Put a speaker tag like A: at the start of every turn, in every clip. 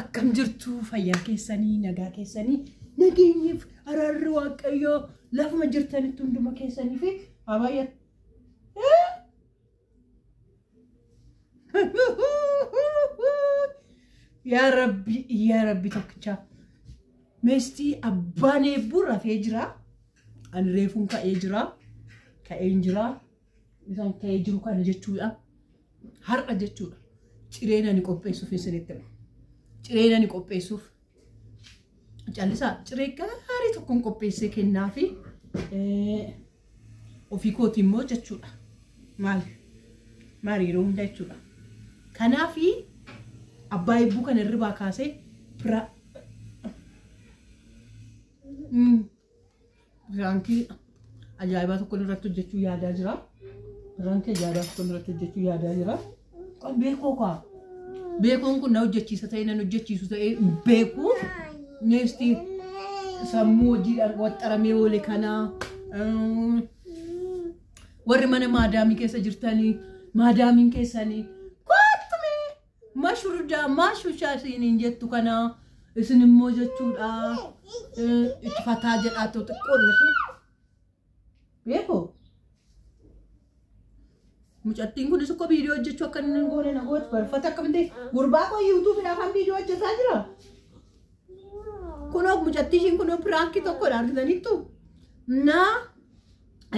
A: akkam jirtu fayyaa keessanii nagaa keessanii nageenyiif araarri waaqayyoo lafuma jirtanitti hunduma keessanii fi abayya ya rabbi tokkicha meesti abbaan eebburra fee jira an reefuun ka'ee jira isaan ka'ee jiru kana jechuudha har'a jechuudha cireena ni qopheessuuf isinitti cireena ni qopheessuuf callisa ciree gaarii tokkoon qopheessee kennaa fi ofii kooti immoo jechuudha maal yeroo hunda jechuudha kanaaf abbaa eebbuu kana irraa kaasee Ranki ajaa'ibaa tokko irratti hojjechuu yaadaa jira. Ranki ajaa'ibaa tokko irratti hojjechuu yaadaa jira. Kan beekuun kun na hojjechiisa ta'e nan hojjechiisu ta'e beekuu neesti sammuu hojiidhaan waxxaramee oole kanaa warri mana maadaamii keessa jirtanii maadaamiin keessanii kottume mashurdaa mashushaa isiniin jettu kanaa isin immoo jechuudha itti fataa jedhaatu xiqqoon beeko mucattiin kunis uko viidiyoo hojjechuu akka inni goone na gootu barfata akkamte gurbaa koo yuutuubiidhaaf kan viidiyoo hojjetaa jira kunoo mucattiin kunoo piraanki tokkodha argitaniittu na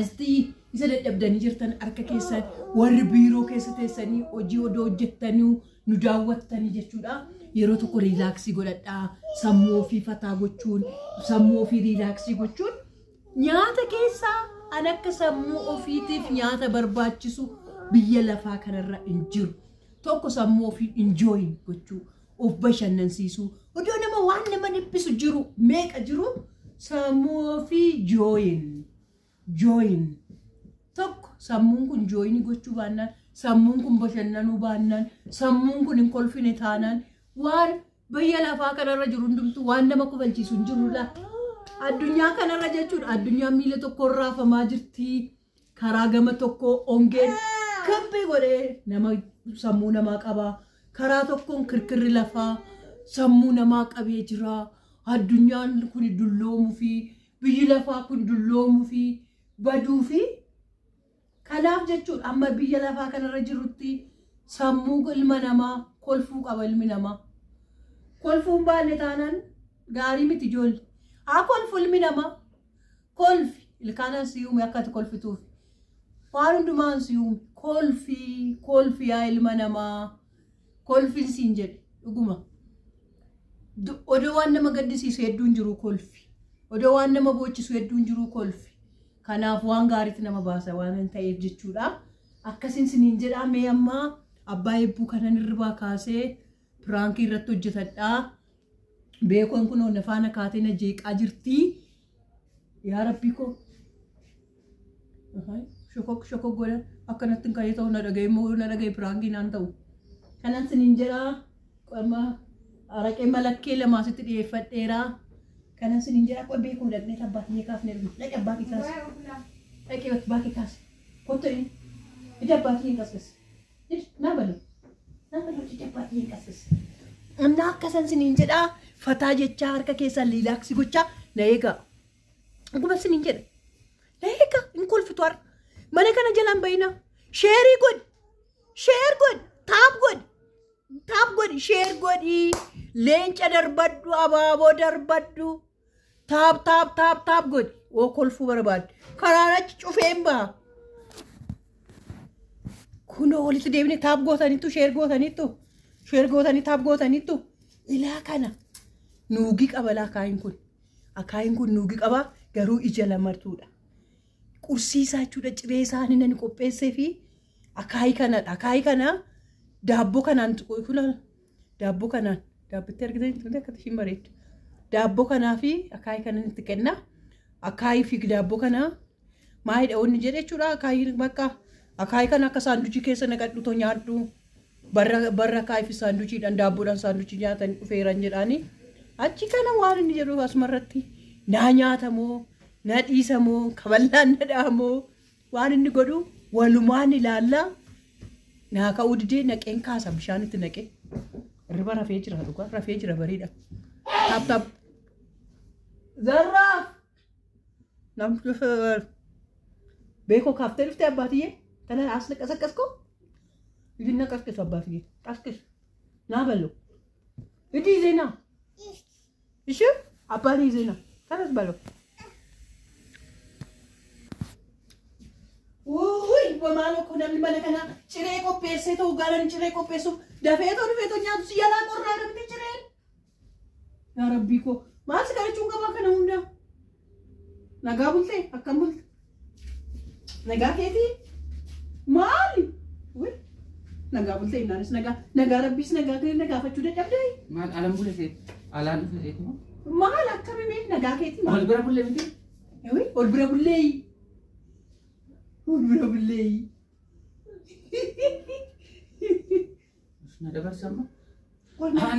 A: asti isa dadhabdanii jirtan harka keessan warri biiroo keessa teessanii hojii odoo hojjettanii nu daawwattanii jechuudha yeroo tokko riilaaksii godhadhaa sammuu ofii fataa gochuun sammuu ofii riilaaksii gochuun nyaata keessaa an akka sammuu ofiitiif nyaata barbaachisu biyya lafaa kanarra hin jiru tokko sammuu ofii enjoy gochuu of bashannansiisuu odoo nama waan nama dhibbisu jiru meeqa jiru sammuu ofii join tokko sammuun kun join gochuu baannaan sammuun kun bashannanuu baannaan sammuun kun hin kolfine taanaan waan biyya lafaa kanarra jiru hundumtu waan nama kufalchiisu hin jirudha addunyaa kanarra jechuudha addunyaa miila tokko raafamaa jirti karaa gama tokko ongeen kabbe godhee nama sammuu namaa qaba karaa tokkoon kirkirri lafaa sammuu namaa qabee jira addunyaan kun dulloomuu fi biyyi lafaa kun dulloomuu fi baduu fi kanaaf jechuudha amma biyya lafaa kanarra jirutti sammuu ilma namaa kolfuu qaba ilmi namaa kolfuun baanne taanaan gaarii miti ijoollee kolfu ilmi namaa kolfi ilkaanaan siyuume akkati kolfituuf waan hundumaan siyuume kolfi yaa ilma namaa kolfiin siin jedhe dhuguma odoo waan nama gaddisiisu hedduun jiru kolfi odoo waan nama boochisu hedduun jiru kolfi kanaaf waan gaariitti nama baasa waan ta'eef jechuudha akkasiin siniin jedhaa mee ammaa abbaa eebbuu kanan irraa kaasee pirankii irratti hojjetadhaa beekoon kun onna faana kaatee jeeqaa jirti yaa rabbii koo shokok godha akkanatti ka'ee ta'u na dhagaye immoo na dhagaye pirankii naan ta'u kanan siniin jedhaa qorma araqee malakkee lamaasitti dhiyeeffadheeraa kanan siniin jedhaa qoy beekuu dhaqnee tabbaatii kaafne dhaqe abbaatii kaase dhaqe abbaatii kaase kottoon ija abbaatii kaase Nabalo jabbaatee qasis. Anna akkasan siniin jedhaa fataa jechaa harka keessaan liilaaksi gochaa na eegaa. Akkuma siniin jedha. Na eegaa hin kolfitu har'a. Mana kana jalaan bayina. Sheerii godhi. Taap godhi. Sheer godhi. Leenca darbaddu abaaboo darbaddu. Taap godhi. Oo kolfuu barbaaddu. Karaan achi cufeen ba'a. Kuno walitti deebine taap gootaniittu sheer taap gootaniittu ilaa kana nuugi qaba akaayin kun nuugi qaba garuu ija lamartuudha qursiisaa jechuudha ciree isaanii nani qopheessee fi akaayi kana daabboo kanaan daabbitti argitanii akka ishiin bareeddu daabboo kanaa fi akaayi kanan itti kenna akaayi fi daabboo kanaa maayidha onni jedhe jechuudha akaayi bakka akaayi kan akka saanduchii keessa naqadhu to nyaadhu barra akaayi fi saanduchiidhaan daabboodhaan saanduchii nyaatan dhufeeran jedhaani achi kana waan inni jedhu asumarratti naa nyaatamoo na dhiisamoo kaballaan na dhaamoo waan inni godhu walumaan ilaallaa naa ka'uu didee naqeen kaasa bishaanitti naqee Hirriba rafee jira dhugaa rafee jira bareeda. Tap. Zarraaf. Namni beekoo kaaftee dhuftee abbaatiyyee kana as naqas ko. Idin naqas abbaatiyyee qas. Naa ballo. Idi zeena. Ishi abbaati zeena. Kanas ballo. Wuuy bamaalo ko namni mana kana ciree qopheessee ta'uu gaalan ciree qopheessuuf dafeetoo nyaatu si yaalaa qorraa namni cireen. Yaa rabbii koo maal si kadhachuun qabaa kana hunda? Nagaa bultee akkam bulte? Nagaa keetii? Maali? Wuuy nagaa bultee innaanis nagaa rabbiis nagaa kee nagaafachuu dadhabdee?
B: Maal alam bulee alaan dhufee moo?
A: Maal akkamii nagaa keetii maal?
B: Ol bira bulee miti?
A: Wuuy ol bira bulee. Udah beli.
B: Nada bersama.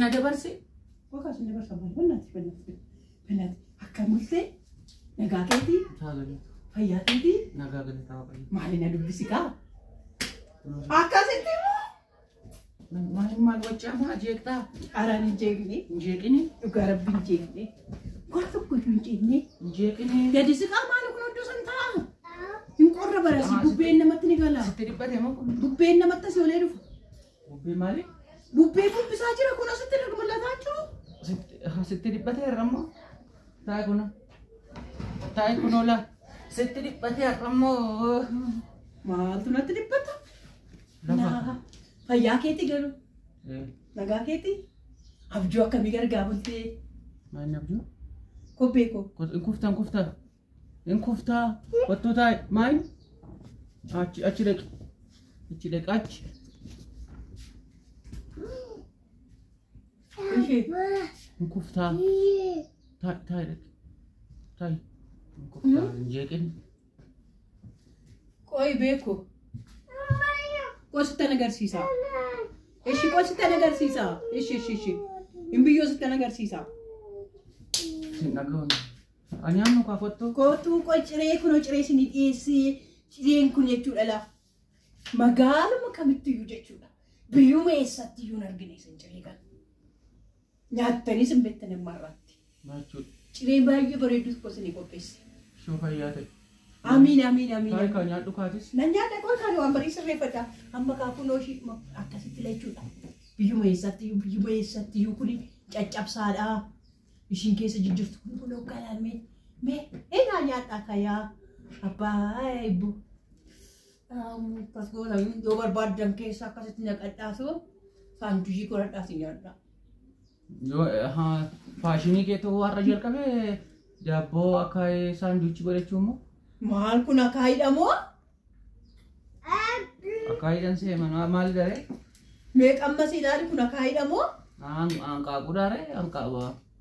B: Nada bersih.
A: Kok kasih nada bersama? Benar. Akan mesti. Naga keti. Ayah keti.
B: Naga keti tahu kan?
A: Malin ada di sini kah? Akan setimu.
B: Malin wajah mah jekta.
A: Aran jek ini. Juga rabin jek ini. Kau tuh kau jek ini.
B: Jek ini.
A: Jadi sekarang malu kau udah sentang. Inqorra barasi bubbeen namatti ni gala.
B: Sitti dhibbate moo kun?
A: Bubbeen namatti si olee dhufa.
B: Bubbee maali?
A: Bubbee bubbisaa jira kun asitti mul'ataa jiru.
B: Sitti dhibbate har'ammoo? Taa'e kun oola. Sitti dhibbate har'ammoo?
A: Maaltu natti dhibbata? Fayyaa keetii garuu. Nagaa keetii? Abjuu akkamii gargaa bultee?
B: Maal abjuu?
A: Kobbee koo.
B: Kuftaa. In kuftaa wattuu taa'e maal? Achi dhaqi. In kuftaa. Taa'e dhaqi. In kuftaa hin jeeqin.
A: Qoy beeku. Qoositti agarsiisa. Ishi qoositti agarsiisa. Ishi. In biyyoo sitti agarsiisa.
B: Sin dhagahuun. Ani amma kaafattu.
A: Kootuu qoy ciree kunoo ciree isin dhiyeessee cireen kun jechuudha laa. Magaaluma kamittiyyuu jechuudha. Biyyuma eessattiyyuu hin argine isin ciree kana. Nyaattanii sin beektan hin marratti.
B: Maachuudha.
A: Ciree baay'ee bareeduus qosinii qopheesse.
B: Shoo fayyaa ta'e.
A: Amiin.
B: Taa'e kan nyaadhu kaatis.
A: Nan nyaadha qoy kan waan barii sirreeffata. Amma kaakunoo ishii akkasitti jechuudha. Biyyuma eessattiyyuu kun caccabsaadha. Ishiin keessa jijjiirtu kun hogganaan mee eenaa nyaadhaa kayaa abbaa eebbu tasgoota yoo barbaaddan keessa akkasitti naqadhaasu saandushii godhadhaas nyaadhaa.
B: Yoo faashinii keetu warra jalqabee daabboo akka saanduchii godhachuu immoo?
A: Maal kun akaayidha moo?
B: Akaayidan see maali daree?
A: Meeqammas ilaali kun akaayidha moo?
B: Hanqaaquu daree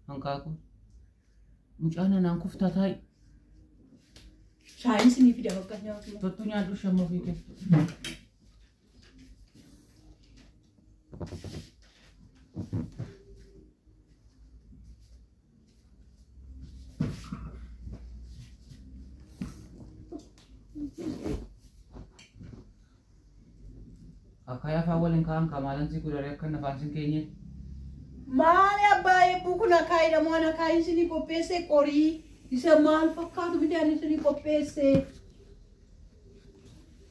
B: hanqaaquu. Mucaan naan kuftaa taa'e.
A: Shaayiin sinii fida bakka nyaatu.
B: Tottu nyaadhu shammoo fi keessa. Akaya afaan waliin kaa'an kamaalan si godhare akka nafaan sin keenye.
A: Maali abbaa eebbuu kun akaayidha moo akaayiin sinii qopheesse qorii isa maal fakkaatu midhaan sinii qopheesse.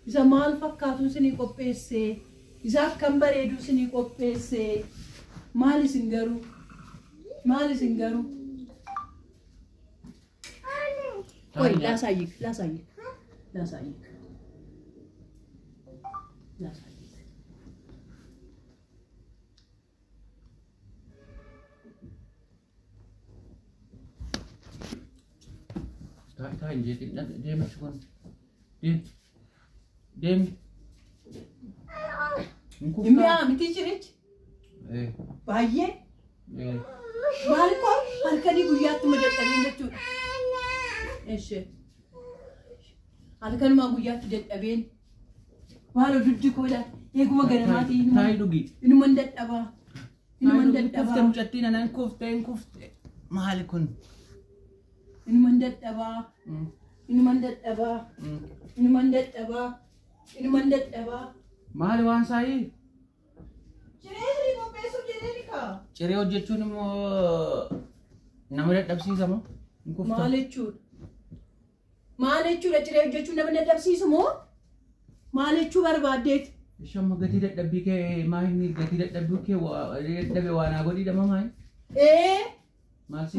A: Isa maal fakkaatu sinii qopheesse. Isa akkam bareedu sinii qopheesse. Maal isin garuu? Oi, lasaayik.
B: Taa'e jeetiin deema shuban. Deemi.
A: Immiyaa miti jirichi? Baay'ee? Maal koo halkanii guyyaatti madadhabeen jechuudha. Eeshee. Halkanumaa guyyaatti dadhabeen. Maal duddi koodha eeguma ganamaatii.
B: Taa'e dhugi.
A: Inuman dadhabaa.
B: Kufte mucattiin anaan kufte. Maali kun?
A: Inuman dadhabaa. Maali
B: waan saayii?
A: Jireenya qopheessuuf jedhee ni kaa.
B: ciree hojjechuun immoo nama dadhabsiisa moo?
A: Maal jechuudha? Maal jechuudha ciree hojjechuun nama dadhabsiisu moo? Maal jechuu barbaaddeeti?
B: Shamma gatii dadhabbii kee maayini gatii dadhabbii kee dadhabe waan godhiidha mamaa?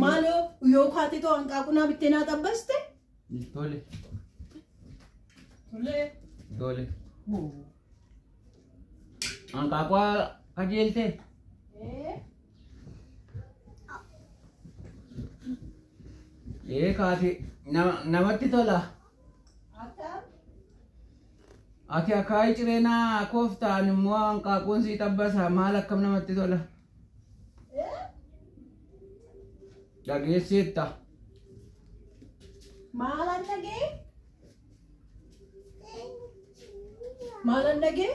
A: Maaloo yoo kaatee too hanqaaqunaa bittee naa xabbaste?
B: Tole.
A: Tole.
B: Tole. Hanqaaqaa qajeeltee? Kaati namatti tola. Ati akaayi cireenaa kooftaan immoo hanqaaquun sii xabbasa maal akkam namatti tola. Dhageesseetta.
A: Maalan dhagee? Maalan dhagee?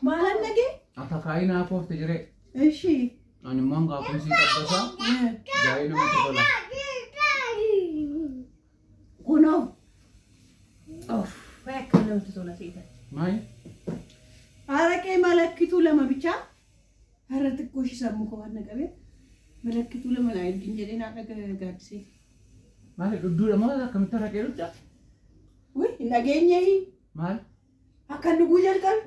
A: Maalan dhagee?
B: Ati akaayi naa koofte jiree.
A: Ishii.
B: Ani immoo hanqaaquun sii xabbasa gaa'ee namatti tola.
A: Kunoo. Akka namatti tola seetan.
B: Maali?
A: Araqee malakkituu lama bichaa. Har'a xiqqoo ishii sammuu koo waan naqabee. Malakkituu lama naa ergin jedhee naa gaaddisee.
B: Maali dhudhuudha moo akkamitti araqee dhudhaa?
A: Hin dhageenyee.
B: Maali?
A: Akka dhuguu jalqabe.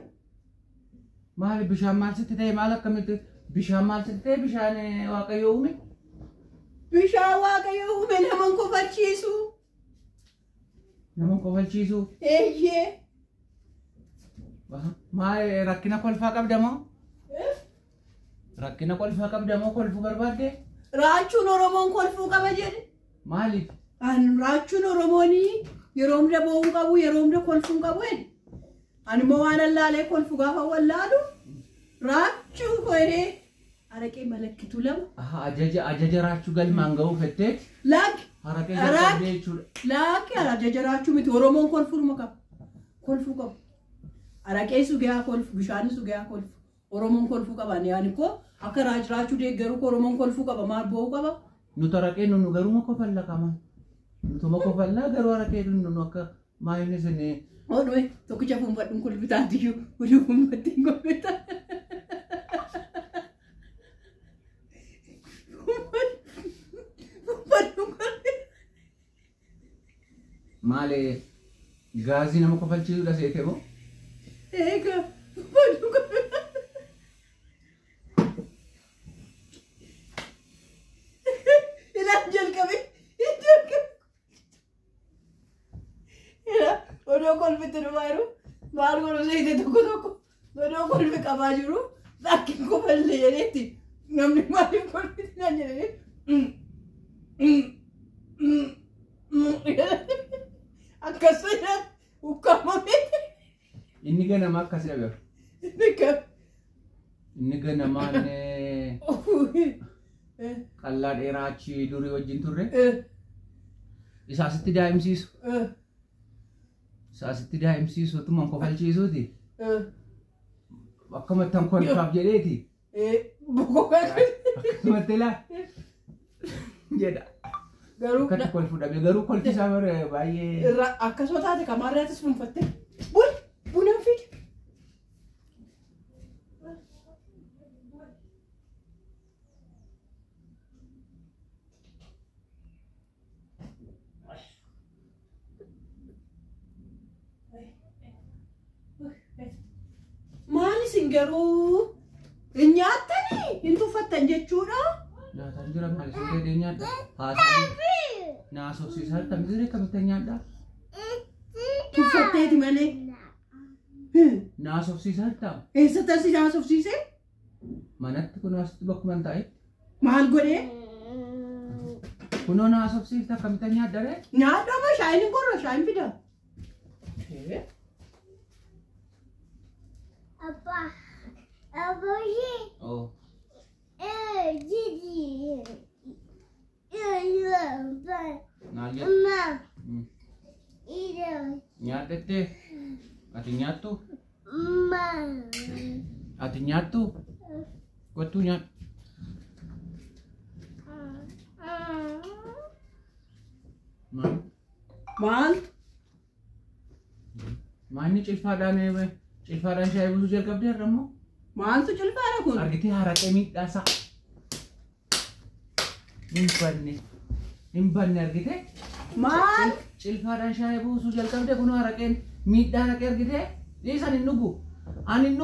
B: Maali bishaan maal sitti ta'e maal akkamitti bishaan maal sitti ta'e bishaan waaqayyoo uume?
A: Bishaan waaqayyoo uume naman kofalchiisu.
B: Naman kofalchiisu?
A: Eeyyee.
B: Maali rakkina kolfaa qabda moo? Rakkina kolfaa qabda moo kolfuu barbaadde?
A: Raachuun Oromoon kolfuu qaba jedhe.
B: Maaliif?
A: Raachuun Oromoonii yeroo hunda boo'uu qabu yeroo hunda kolfuu qabu jedhe. Ani immoo waan allaalee kolfu gaafa wallaalu raachuu koyee araqee malakkituu lama.
B: Ajaja raachuu galmaan ga'uu fetteeti?
A: Laakki.
B: Araqee jalqabdee jechuudha.
A: Laakki ajaja raachuu miti Oromoon kolfuu qaba. Kolfuu qabu. Araqee sugee kolfu bishaan sugee kolfu. Oromoon kolfuu qaba. Yaani koo akka raachuu deeggaruu Oromoon kolfuu qaba maal boo'uu qaba?
B: Nuti araqee nu garuu ma kofalla qaba. Nuti ma kofallaa garuu araqee nu akka maayini sinee.
A: Oduwe tokkicha fuunfadhuun kolfitaatiyyuu oduu fuunfattiin kolfitaa. Fuunfadhuun kolfitaa.
B: Maali gaazii nama kofalchiisudha seete moo?
A: Egaa fuunfadhuun kolfitaa. Ilaan jalqabe. Odoo kolfitti dhumaa jiru maal godhu seete tokko odoo kolfi qabaa jiru lakkiin kofallee jedheetti namni maaliif kolfitti naan jedhanii akkasuma ukkamame.
B: Inni ganama akkasii agarru. Inni ganamaan qallaa dheeraa achi durii wajjin turre isaasitti daa'imsiisu. Isaasitti daa'imsiisu otuma kofalchiisuuti. Akkamatti tan kolfaaf jedheeti. Akkasumatti laa jedha. Akkatti kolfuu dhabe garuu kolfisaa baay'ee.
A: Akkasuma taate kamaarraatis fuunfatte. Buna fide. Maalis hin garuu hin nyaattanii hin tuffattan jechuudha.
B: Nyaataan jira maalis hin ta'e nyaadha. Haasa'anii naasofsiisaa tamsiiree kamitti nyaadha.
A: Tuffatteeti malee.
B: Naasofsiisaa ta'a.
A: Eessatti asii naasofsiisee?
B: Manatti kun asitti bakkuma hin taa'e.
A: Maal godhee?
B: Kunoo naasofsiifta kamitti nyaadha ree?
A: Nyaadha amma shaayiin gorra shaayiin fida.
C: Apa? Apa ye?
B: Oh.
C: Jadi.
B: Naalia.
C: Mama. Ida.
B: Nyaadhatte. Ati nyaattu?
C: Mama.
B: Ati nyaattu? Kottu nyaadhu. Maal?
A: Maal?
B: Maalni cilfaadhaan shaayii buusuu jalqabdee har'a immoo?
A: Maaltu cilfaadha kun?
B: Argitee haraqee miidhaasaa hin banne argite
A: Maal?
B: cilfaadhaan shaayii buusuu jalqabde kunoo haraqeen miidhaa haraqee argite dhiisan hin dhugu ani hin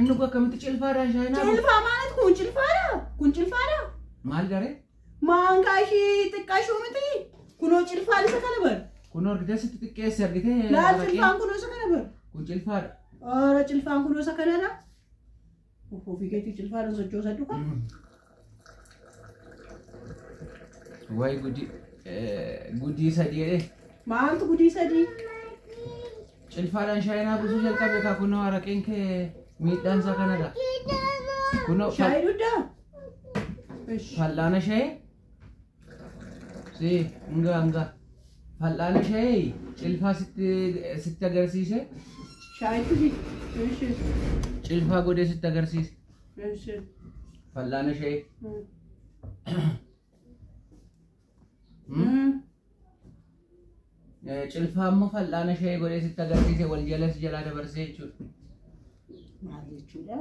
B: dhugu akkamitti cilfaadhaan shaayii naa
A: Cilfaa maalit kun cilfaadha? Kun cilfaadha?
B: maal garee
A: Maankaa ishii xiqqaa ishuu miti? Kunoo cilfaan isa kana bar.
B: kunoo argite sitti xiqqeesse argite
A: Laal cilfaan kunoo isa kana bar.
B: kun cilfaadha
A: Ora cilfaan kunoo isa kanadha. Ofii keetii cilfaadhaan sochoosadhu kan?
B: way gudii sadii
A: Maaltu gudii sadii?
B: cilfaadhaan shaayii naa buusuu jalqabe kaa kunoo haraqeen kee miidhaan isaa kanadha kunoo
A: Shaayii duddaa?
B: fal'aana shaayii si hanga fal'aana shaayii cilfaa sitti agarsiise
A: Shaayii tudii? Eeshi.
B: cilfaa godhee sitti agarsiise
A: Eeshi.
B: fal'aana shaayii cilfaa immoo fal'aana shaayii godhee sitti agarsiise wal jalas jalaa dabarsee jechuudha.
A: Maal jechuudha?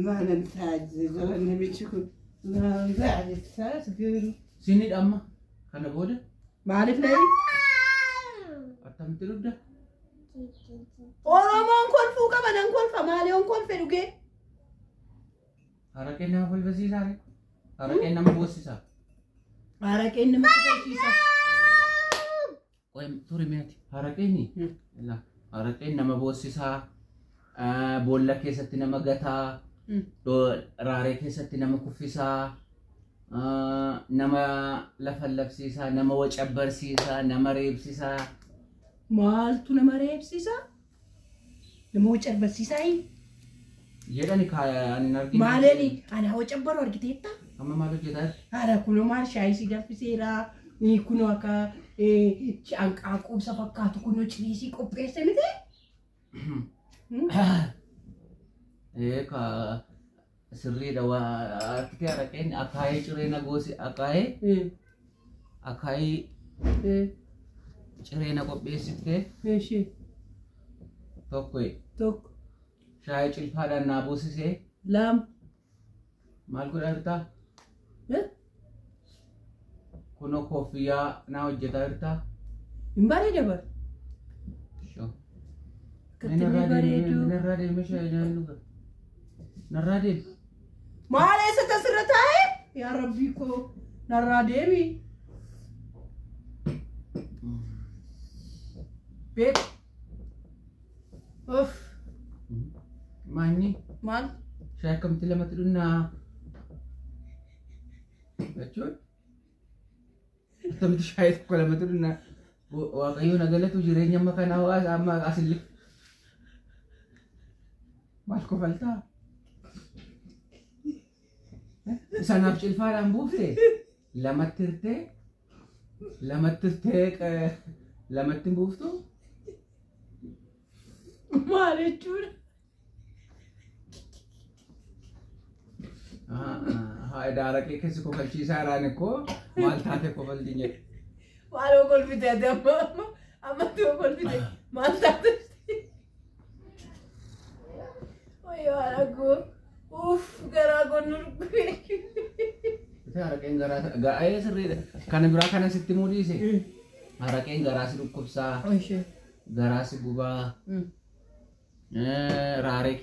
A: Maalan taajjirra namichi kun maal taajjirra?
B: Sinidha amma kana booda
A: Maaliif na'ii?
B: attamitti dudda
A: Oromoon kolfuu qaba nan kolfa maaliyoon kolfe dhugee?
B: haraqeen nama kolfisiisaa haraqeen nama boossisaa.
A: Haraqeen nama kolfisiisa.
B: Qoy turi meeti haraqeeni haraqeen nama boossisaa boolla keessatti nama gataa raaree keessatti nama kuffisaa nama lafa labsiisaa nama wacabbarsiisaa nama reebsisaa.
A: Maaltu nama reebsiisa? Nama wacabbarsiisaa?
B: jedhani kaayaan hin argine.
A: Maaleeni ana wacabbaru argiteetta?
B: Amma maal hojjetaa?
A: Haadha kunoo maal shaayii si danfiseera kunoo akka hanqaaquubsa fakkaatu kunoo ciniisii qopheesse miti?
B: Ka sirriidha waa akkitee haraqeen akaayee ciree nagoosi akaayee ciree na qopheessiftee tokko shaayii cilfaadhaan naa boosisee
A: Lama.
B: maal godhaa jirtaa? kunoo koffiyyaa naa hojjetaa jirtaa?
A: Hin bareeda bar.
B: narraa deemee shaayii nyaanni dhuga narraa deemi.
A: Maal eessatti asirra taa'e? Yaa rabbii koo narraa deemi. Beek. Of.
B: Maanyi
A: Maal?
B: shaayii akkamitti lamatti dhunnaa jechuun akkamitti shaayii tokko lamatti dhunnaa waaqayyoon nagalatu jireenya amma kanaa amma asilli maal kofaltaa sanaaf cilfaadhaan buufte lamatti hin buuftu
A: Maal jechuudha?
B: Daaraqee keessi kofalchiisaa irraan ikkoo maal taate kofalti jedhe.
A: Maaloo kolfite ati ammatti oo kolfite maal taate? Wayyoo haraqoo garaa gonnu dhukkubee.
B: Haraqeen gaa'ee sirriidha. Kana biraa kana sitti muudhiise. Haraqeen garaa si dhukkubsaa. Garaa si gubaa. Raaree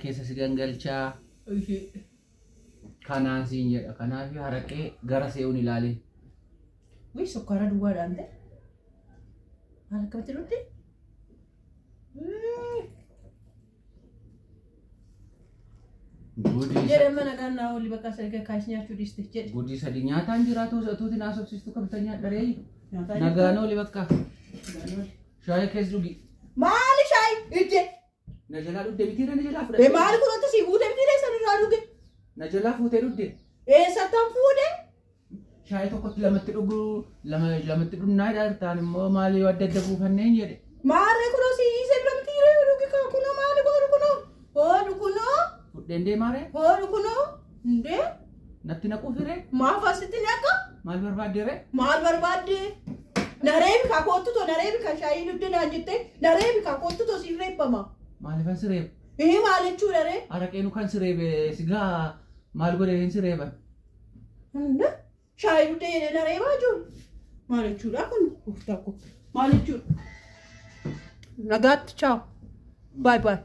B: keessa si gangalchaa. Kanaan siin jedha. Kanaaf haraqee gara se'uun ilaalin.
A: Wii sukkaara duwwaadhaan ta'e? Maal akkamitti dhutti? Jedhe mana gannaa olii bakka sadii kaasii nyaachuu dhiiste jedhe.
B: Gudii sadii nyaataan jiraatu osootiin haasofsiistu qabatan nyaadharee. Nagaan olii bakka. Shaayii keessa dhugi.
A: Maali shaayii? Ijje.
B: Na jalaa dhudde bitiira na jalaa fudhate.
A: Maali kunuutti si guute bitiira sanirraa dhuge?
B: Na jalaa fuutee dhudde.
A: Eessattaan fuudhe?
B: Shaayii tokkotti lamatti dhugnaa jirtaan immoo maali yoo adda adda buufanneen jedhe.
A: Maarree kunoo si hiisee bira bitiira yoo dhuge kaa kunoo maali godhu kunoo? Hoodhu kunoo?
B: Fudheen deemaaree?
A: Hoodhu kunoo? Ndee?
B: Natti naquu firee?
A: Maaf asitti naqa?
B: Maal barbaaddeere?
A: Maal barbaadde? Nareebi kaa koottutoo nareebi kaa shaayii dhugde naan jettee nareebi kaa koottutoo siif reebbama.
B: Maalifan sireeba?
A: Maal jechuudha ree?
B: Haraqeenu kan sireebe sigaa maal godheen sireeban?
A: Shaayii dhugdee jedhee na reebaa jiru. Maal jechuudha kun? Gooftaa koo. Maal jechuudha? Nagaatti ciao. Bye bye.